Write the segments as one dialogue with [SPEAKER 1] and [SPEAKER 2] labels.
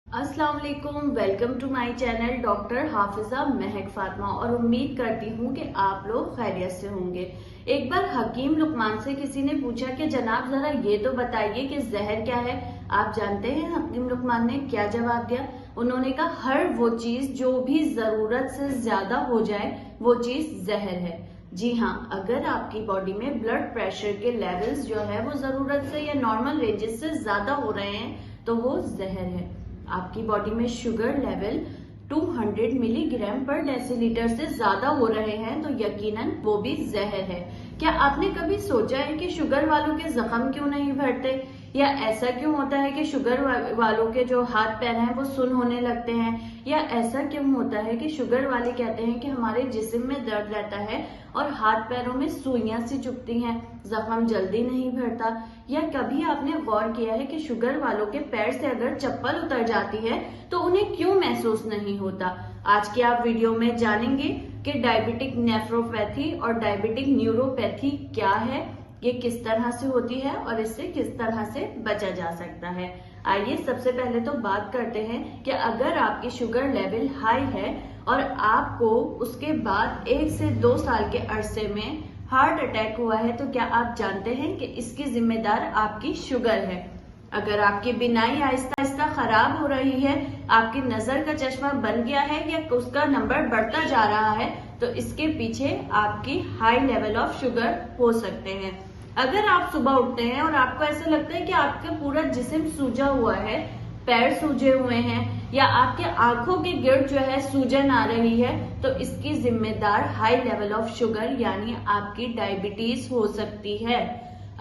[SPEAKER 1] अस्सलाम वालेकुम, welcome to my channel doctor Hafiza Mahak Fatima. और उम्मीद करती हूँ कि आप लोग खैरियत से होंगे। एक बार हकीम लुकमान से किसी ने पूछा कि जनाब जरा ये तो बताइए कि जहर क्या है। आप जानते हैं हकीम लुकमान ने क्या जवाब दिया? उन्होंने कहा हर वो चीज जो भी जरूरत से ज्यादा हो जाए वो चीज जहर है। जी हाँ, अगर आपकी बॉडी में ब्लड प्रेशर के लेवल्स जो है वो जरूरत से या नॉर्मल रेंजेस से ज्यादा हो रहे हैं तो वो जहर है। आपकी बॉडी में शुगर लेवल 200 मिलीग्राम पर डेसीलीटर से ज्यादा हो रहे हैं तो यकीनन वो भी जहर है। क्या आपने कभी सोचा है कि शुगर वालों के जख्म क्यों नहीं भरते, या ऐसा क्यों होता है कि शुगर वालों के जो हाथ पैर हैं वो सुन्न होने लगते हैं, या ऐसा क्यों होता है कि शुगर वाले कहते हैं कि हमारे जिस्म में दर्द रहता है और हाथ पैरों में सुइयां सी चुभती हैं, जख्म जल्दी नहीं भरता। या कभी आपने गौर किया है कि शुगर वालों के पैर से अगर चप्पल उतर जाती है तो उन्हें क्यों महसूस नहीं होता? आज की आप वीडियो में जानेंगे कि डायबिटिक नेफ्रोपैथी और डायबिटिक न्यूरोपैथी क्या है, ये किस तरह से होती है और इससे किस तरह से बचा जा सकता है। आइए सबसे पहले तो बात करते हैं कि अगर आपकी शुगर लेवल हाई है और आपको उसके बाद 1 से 2 साल के अरसे में हार्ट अटैक हुआ है तो क्या आप जानते हैं कि इसकी जिम्मेदार आपकी शुगर है? अगर आपकी बीनाई आहिस्ता आहिस्ता खराब हो रही है, आपकी नजर का चश्मा बन गया है या उसका नंबर बढ़ता जा रहा है तो इसके पीछे आपकी हाई लेवल ऑफ शुगर हो सकते हैं। अगर आप सुबह उठते हैं और आपको ऐसा लगता है कि आपका पूरा जिस्म सूजा हुआ है, पैर सूजे हुए हैं या आपके आंखों के गिर्द जो है सूजन आ रही है तो इसकी जिम्मेदार हाई लेवल ऑफ शुगर यानी आपकी डायबिटीज हो सकती है।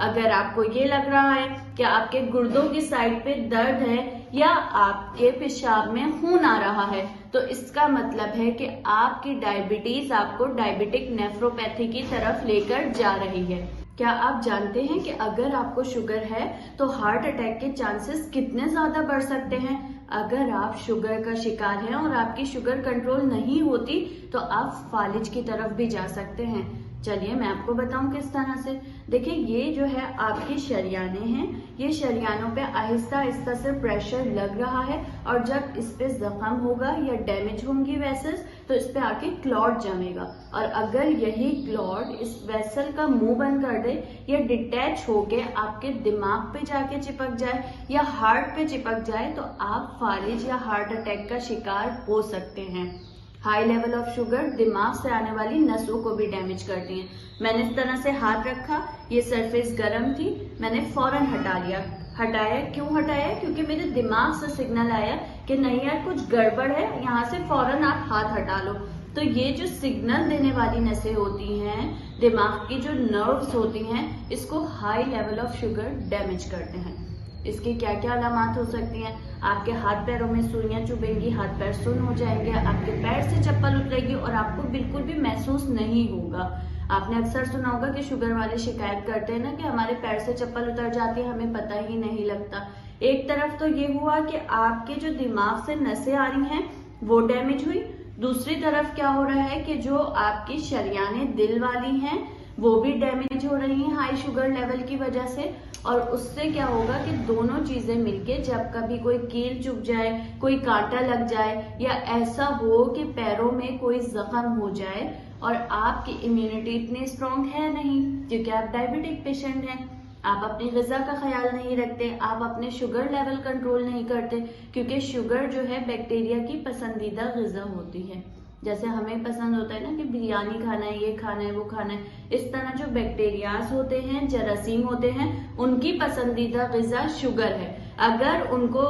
[SPEAKER 1] अगर आपको ये लग रहा है कि आपके गुर्दों की साइड पे दर्द है या आपके पेशाब में खून आ रहा है तो इसका मतलब है कि आपकी डायबिटीज आपको डायबिटिक नेफ्रोपैथी की तरफ लेकर जा रही है। क्या आप जानते हैं कि अगर आपको शुगर है तो हार्ट अटैक के चांसेस कितने ज्यादा बढ़ सकते हैं? अगर आप शुगर का शिकार हैं और आपकी शुगर कंट्रोल नहीं होती तो आप फालिज की तरफ भी जा सकते हैं। चलिए मैं आपको बताऊं किस तरह से। देखिए ये जो है आपकी शरियाने हैं, ये शरियानों पे आहिस्ता आहिस्ता से प्रेशर लग रहा है और जब इस पे जख्म होगा या डैमेज होंगी वेसल्स तो इस पे आके क्लॉट जमेगा और अगर यही क्लॉट इस वेसल का मुंह बंद कर दे या डिटैच होके आपके दिमाग पे जाके चिपक जाए या हार्ट पे चिपक जाए तो आप फालिज या हार्ट अटैक का शिकार हो सकते हैं। हाई लेवल ऑफ शुगर दिमाग से आने वाली नसों को भी डैमेज करती है। मैंने इस तरह से हाथ रखा, ये सरफेस गर्म थी, मैंने फौरन हटा लिया। हटाया क्यों हटाया? क्योंकि मेरे दिमाग से सिग्नल आया कि नहीं यार कुछ गड़बड़ है, यहाँ से फौरन आप हाथ हटा लो। तो ये जो सिग्नल देने वाली नसें होती हैं, दिमाग की जो नर्व्स होती हैं, इसको high level of sugar damage करते हैं। इसकी क्या क्या अलामत हो सकती हैं? आपके हाथ पैरों में सुइयां चुभेंगी, हाथ पैर सुन्न हो जाएंगे, आपके पैर से चप्पल उतरेगी और आपको बिल्कुल भी महसूस नहीं होगा। आपने अक्सर सुना होगा कि शुगर वाले शिकायत करते हैं ना कि हमारे पैर से चप्पल उतर जाती है, हमें पता ही नहीं लगता। एक तरफ तो ये हुआ कि आपके जो दिमाग से नसें आ रही हैं वो डैमेज हुई, दूसरी तरफ क्या हो रहा है कि जो आपकी शरियानें दिल वाली हैं वो भी डैमेज हो रही हैं हाई शुगर लेवल की वजह से। और उससे क्या होगा कि दोनों चीजें मिलके जब कभी कोई कील चुभ जाए, कोई कांटा लग जाए या ऐसा हो कि पैरों में कोई जख्म हो जाए और आपकी इम्यूनिटी इतनी स्ट्रांग है नहीं क्योंकि आप डायबिटिक पेशेंट हैं, आप अपनी ग़िज़ा का ख्याल नहीं रखते, आप अपने शुगर लेवल कंट्रोल नहीं करते क्योंकि शुगर जो है बैक्टीरिया की पसंदीदा ग़िज़ा होती है। जैसे हमें पसंद होता है ना कि बिरयानी खाना है, ये खाना है, वो खाना है, इस तरह जो बैक्टीरियाज होते हैं, जरासीम होते हैं, उनकी पसंदीदा ग़िज़ा शुगर है। अगर उनको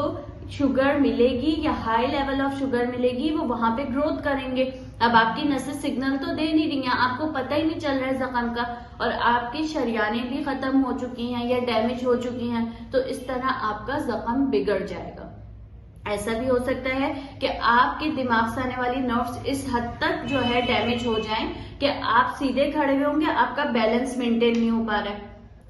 [SPEAKER 1] शुगर मिलेगी या हाई लेवल ऑफ शुगर मिलेगी वो वहां पे ग्रोथ करेंगे। अब आपकी नसें सिग्नल तो दे नहीं रही हैं, आपको पता ही नहीं चल रहा है जख्म का और आपकी शरियानें भी खत्म हो चुकी हैं या डैमेज हो चुकी हैं तो इस तरह आपका जख्म बिगड़ जाएगा। ऐसा भी हो सकता है कि आपके दिमाग से आने वाली नर्व्स इस हद तक जो है डैमेज हो जाएं कि आप सीधे खड़े हुए होंगे, आपका बैलेंस मेंटेन नहीं हो पा रहा है,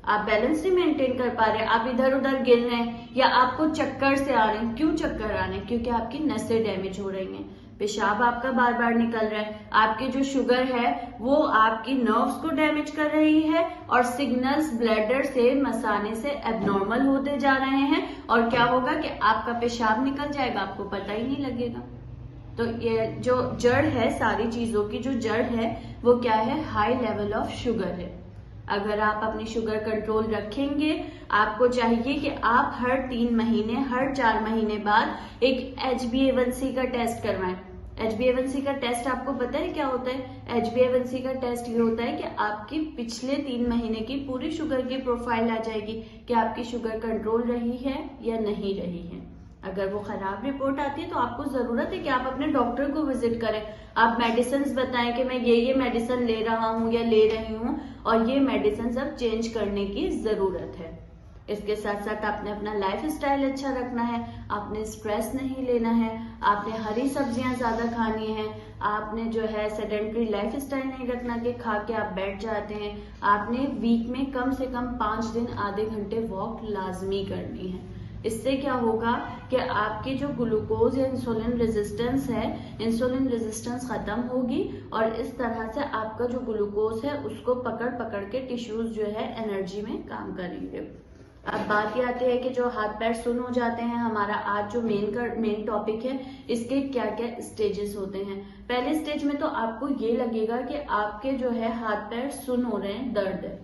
[SPEAKER 1] आप बैलेंस नहीं मेंटेन कर पा रहे, आप इधर उधर गिर रहे हैं या आपको चक्कर से आ रहे हैं। क्यों चक्कर आ रहे हैं? क्योंकि आपकी नसें डैमेज हो रही हैं, पेशाब आपका बार बार निकल रहा है, आपकी जो शुगर है वो आपकी नर्व्स को डैमेज कर रही है और सिग्नल्स ब्लैडर से मसाने से एबनॉर्मल होते जा रहे हैं। और क्या होगा कि आपका पेशाब निकल जाएगा, आपको पता ही नहीं लगेगा। तो ये जो जड़ है, सारी चीजों की जो जड़ है वो क्या है? हाई लेवल ऑफ शुगर है। अगर आप अपनी शुगर कंट्रोल रखेंगे, आपको चाहिए कि आप हर 3 महीने, हर 4 महीने बाद एक HbA1c का टेस्ट करवाएं। HbA1c का टेस्ट आपको पता है क्या होता है? HbA1c का टेस्ट ये होता है कि आपकी पिछले 3 महीने की पूरी शुगर की प्रोफाइल आ जाएगी कि आपकी शुगर कंट्रोल रही है या नहीं रही है। अगर वो खराब रिपोर्ट आती है तो आपको जरूरत है कि आप अपने डॉक्टर को विजिट करें, आप मेडिसिन बताएं कि मैं ये मेडिसिन ले रहा हूँ या ले रही हूँ और ये मेडिसिन अब चेंज करने की जरूरत है। इसके साथ साथ आपने अपना लाइफ स्टाइल अच्छा रखना है, आपने स्ट्रेस नहीं लेना है, आपने हरी सब्जियां ज्यादा खानी है, आपने जो है सेडेंटरी लाइफ स्टाइल नहीं रखना कि खा के आप बैठ जाते हैं। आपने वीक में कम से कम 5 दिन आधे घंटे वॉक लाजमी करनी है। इससे क्या होगा कि आपकी जो ग्लूकोज या इंसुलिन रेजिस्टेंस है, इंसुलिन रेजिस्टेंस खत्म होगी और इस तरह से आपका जो ग्लूकोज है उसको पकड़ पकड़ के टिश्यूज जो है एनर्जी में काम करेंगे। अब बात ये आती है कि जो हाथ पैर सुन हो जाते हैं, हमारा आज जो मेन टॉपिक है, इसके क्या क्या स्टेजेस होते हैं। पहले स्टेज में तो आपको ये लगेगा कि आपके जो है हाथ पैर सुन हो रहे हैं, दर्द है।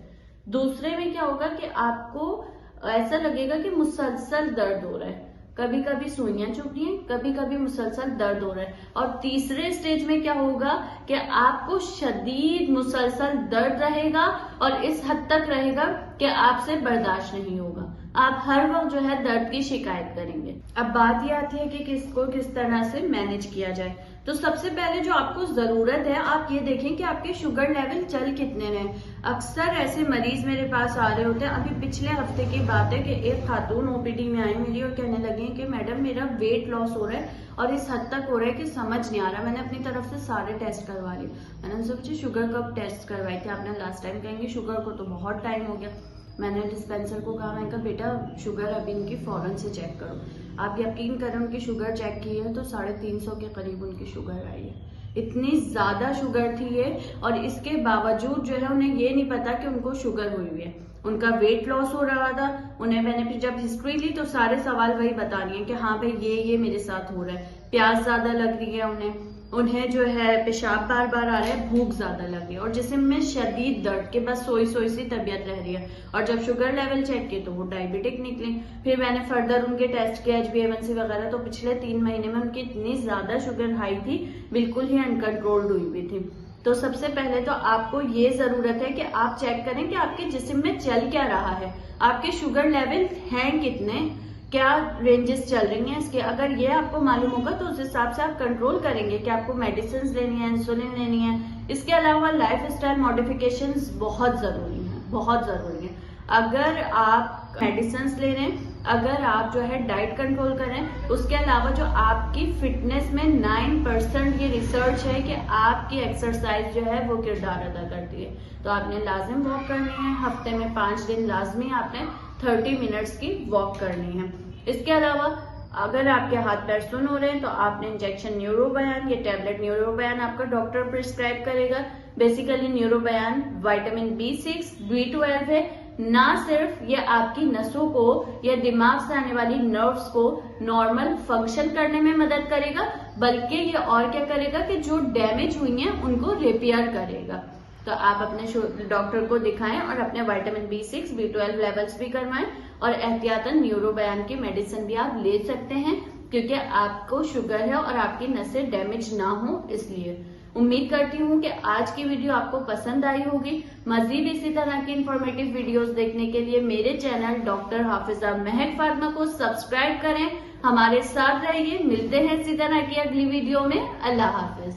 [SPEAKER 1] दूसरे में क्या होगा कि आपको ऐसा लगेगा कि मुसलसल दर्द हो रहा है, कभी कभी सुइयां चुभ रही हैं, कभी कभी मुसलसल दर्द हो रहा है। और तीसरे स्टेज में क्या होगा कि आपको शदीद मुसलसल दर्द रहेगा और इस हद तक रहेगा कि आपसे बर्दाश्त नहीं होगा, आप हर वक्त जो है दर्द की शिकायत करेंगे। अब बात ये आती है कि किसको किस तरह से मैनेज किया जाए। तो सबसे पहले जो आपको जरूरत है, आप ये देखें कि आपके शुगर लेवल चल कितने रहे। अक्सर ऐसे मरीज मेरे पास आ रहे होते हैं। अभी पिछले हफ्ते की बात है कि एक खातून OPD में आई मेरी और कहने लगी कि मैडम मेरा वेट लॉस हो रहा है और इस हद तक हो रहा है कि समझ नहीं आ रहा, मैंने अपनी तरफ से सारे टेस्ट करवा लिए। मैंने उनसे पूछा शुगर कब टेस्ट करवाई थी आपने लास्ट टाइम? कहेंगे शुगर को तो बहुत टाइम हो गया। मैंने डिस्पेंसर को कहा, मैंने कहा बेटा शुगर अभी इनकी फौरन से चेक करो। आप यकीन करें उनकी शुगर चेक की है तो 350 के करीब उनकी शुगर आई है। इतनी ज्यादा शुगर थी ये, और इसके बावजूद जो है उन्हें ये नहीं पता कि उनको शुगर हुई है। उनका वेट लॉस हो रहा था। उन्हें मैंने फिर जब हिस्ट्री ली तो सारे सवाल वही बता रही हैं कि हाँ भाई ये मेरे साथ हो रहा है। प्यास ज्यादा लग रही है उन्हें जो है पेशाब बार बार आ रहा है, भूख ज्यादा लग रही है और जिस्म में शदीद दर्द के बस सोई सी तबीयत रह रही है। और जब शुगर लेवल चेक किए तो वो डायबिटिक निकली। फिर मैंने फर्दर उनके टेस्ट किया HbA1c वगैरह, तो पिछले 3 महीने में उनकी इतनी ज्यादा शुगर हाई थी, बिल्कुल ही अनकंट्रोल्ड हुई हुई थी। तो सबसे पहले तो आपको ये जरूरत है कि आप चेक करें कि आपके जिस्म में चल क्या रहा है, आपके शुगर लेवल हैं कितने, क्या रेंजेस चल रही हैं इसके। अगर ये आपको मालूम होगा तो उस हिसाब से आप कंट्रोल करेंगे कि आपको मेडिसिन लेनी है, इंसुलिन लेनी है। इसके अलावा लाइफ स्टाइल मॉडिफिकेशंस बहुत जरूरी हैं, बहुत जरूरी है। अगर आप मेडिसिन ले रहे हैं, अगर आप जो है डाइट कंट्रोल करें, उसके अलावा जो आपकी फिटनेस में 9% ये रिसर्च है कि आपकी एक्सरसाइज जो है वो किरदार अदा करती है। तो आपने लाजिम वॉक करनी है, हफ्ते में 5 दिन लाजमी आपने 30 मिनट्स की वॉक करनी है। इसके अलावा अगर आपके हाथ पैर सुन हो रहे हैं तो आपने इंजेक्शन न्यूरोबयान, ये टैबलेट न्यूरोबयान आपका डॉक्टर प्रिस्क्राइब करेगा। बेसिकली न्यूरोबयान विटामिन B6, B12 है। ना सिर्फ ये आपकी नसों को या दिमाग से आने वाली नर्व्स को नॉर्मल फंक्शन करने में मदद करेगा, बल्कि ये और क्या करेगा कि जो डैमेज हुई हैं उनको रिपेयर करेगा। तो आप अपने डॉक्टर को दिखाएं और अपने विटामिन B6, B12 लेवल्स भी करवाएं और एहतियातन न्यूरोबयान की मेडिसिन भी आप ले सकते हैं, क्योंकि आपको शुगर है और आपकी नसें डैमेज ना हो इसलिए। उम्मीद करती हूँ कि आज की वीडियो आपको पसंद आई होगी। मजीद इसी तरह की इंफॉर्मेटिव वीडियोस देखने के लिए मेरे चैनल डॉक्टर हाफिजा महक फातिमा को सब्सक्राइब करें, हमारे साथ रहिए। मिलते हैं इसी तरह की अगली वीडियो में। अल्लाह हाफिज।